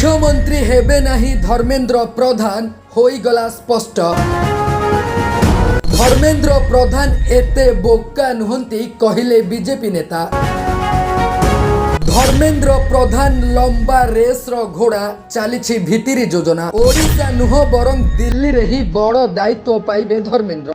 मुख्यमंत्री हेबे नाही धर्मेंद्र प्रधान होईगला स्पष्ट। धर्मेंद्र प्रधान एते बोका नुहंती कहिले बीजेपी नेता। धर्मेंद्र प्रधान लंबा रेस रो घोड़ा चली भितिरी योजना। ओडिशा नुह बरं दिल्ली रे ही बड़ दायित्व पाइबे धर्मेंद्र।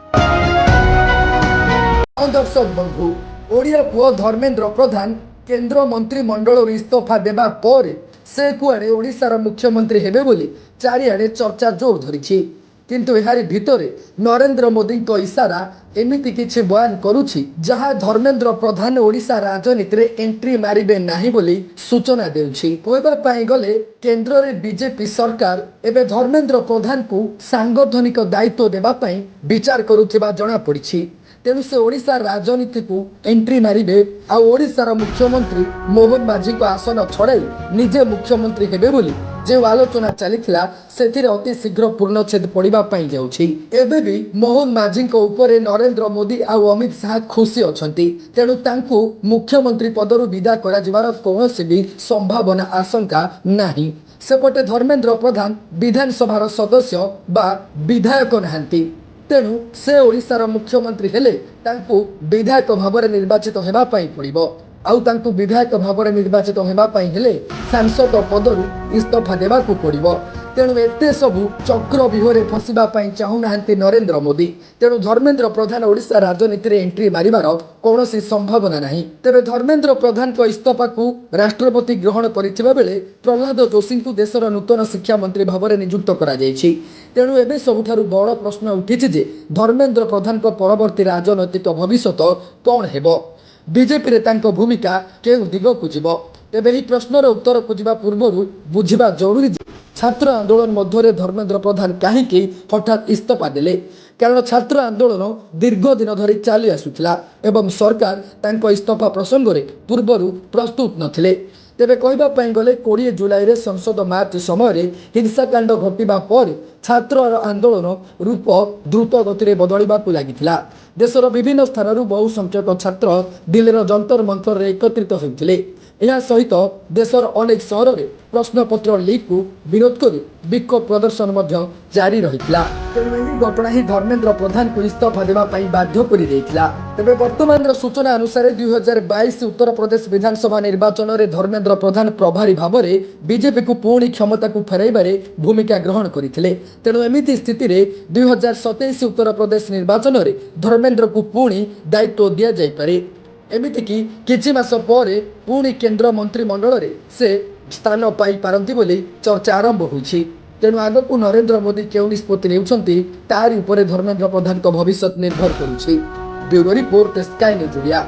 दर्शक बंधु, ओडिया पुओ धर्मेंद्र प्रधान केंद्र मंत्रिमंडल इस्तीफा देबा पर से कुआडे ओडिशार मुख्यमंत्री हेबे बोली चारिआडे चर्चा जोर धरिछि। किंतु एहारी भितरे नरेंद्र मोदी को इशारा एमिति किछि बयान करुछि जहाँ धर्मेंद्र प्रधान ओडिशा राजनीति रे एंट्री मारिबे नाही बोली सूचना देउछि। कहबा पई गले केंद्र रे बीजेपी सरकार एबे धर्मेंद्र प्रधान को सांगठनिक दायित्व देबा पई विचार करुथिबा जणा पड़िछि। तेणु से ओडिशा राजनीति को एंट्री मारिबे आ ओडिशार मुख्यमंत्री मोहन माझी को आसन छड़ाई निजे मुख्यमंत्री हेबे बोली जो आलोचना चलीथिला सेथिरे अति शीघ्र पूर्णछेद पड़िबा पई जाउछि। एबे भी मोहन माझी को ऊपर नरेंद्र मोदी आ अमित शाह खुशी अछंती। तेणु तांकु मुख्यमंत्री पदरु विदा करा जिवार कोनोसी भी संभावना आशंका नाही। सेपटे धर्मेंद्र प्रधान विधानसभार सदस्य बा विधायक नाहांती। तेणु से ओडिशार मुख्यमंत्री हेले तांकु विधायक भाव में निर्वाचित होगा पड़ो। आउ तांकु विधायक भाव में निर्वाचित होगा हेले सांसद पदरु इस्तीफा देवा पड़ो। तेणु एते सबू चक्र व्यूह फसवा चाहूना नरेंद्र मोदी। तेणु धर्मेंद्र प्रधान ओडिशा राजनीति में एंट्री मारिबार कौन संभावना नहीं। तेरे धर्मेंद्र प्रधान को इस्तीफा को राष्ट्रपति ग्रहण करथिबा बेले प्रहलाद जोशी को देशर नूतन शिक्षा मंत्री भाव में नियुक्त करा जायछि। तेणु एबे सबुठारु बड़ प्रश्न उठिछि जे धर्मेंद्र प्रधान को परवर्ती राजनैतिक भविष्य कौन हेबो। बीजेपी रे तांको भूमिका केउ दिगकु जिवो। तेबे एही प्रश्नर उत्तर खोजिबा पूर्वरु बुझिबा जरूरी जे छात्र आंदोलन मध्य धर्मेंद्र प्रधान कहीं हठात इस्तीफा देले। कारण छात्र आंदोलन दीर्घ दिन धरी चली आसुथिला एवं सरकार तांको इस्तीफा प्रसंग में पूर्वरु प्रस्तुत नथिले। तेबे कहबा पई गले 20 जुलाई रे संसद मार्च समय हिंसाकांड घटिबा पर छात्र आंदोलन रूप द्रुत गति बदलवाक लगिथिला। देशर विभिन्न स्थानरू बहु संख्यक छात्र दिल्लीर जंतर मंतर एकत्रित होइथिले। यह सहित देशर अनेक सहर में प्रश्नपत्र लीक को विरोध कर विक्षोभ प्रदर्शन जारी रहिथिला। तेणु यही घटना ही धर्मेंद्र प्रधान को इस्तीफा देवा बाध्य कर देइथिला। तेबे वर्तमान सूचना अनुसार 2022 उत्तर प्रदेश विधानसभा निर्वाचन में धर्मेंद्र प्रधान प्रभारी भाव में बीजेपी को पुणी क्षमता को फेराइबारे भूमिका ग्रहण करथिले। तेणु एमिति स्थिति रे 2027 उत्तर प्रदेश निर्वाचन में धर्मेंद्र को पुणी दायित्व दिया जाय पारे। एमिति की किछि मास परे पुणी केंद्र मंत्रिमंडल रे से स्थान पाई पारंती बोली चर्चा आरंभ होइछि। तेणु आगकू नरेंद्र मोदी केउ निष्पत्ति नेउछंती तारि उपरे धर्मेंद्र प्रधान को भविष्य निर्भर करुछि। Bureau report Sky News India.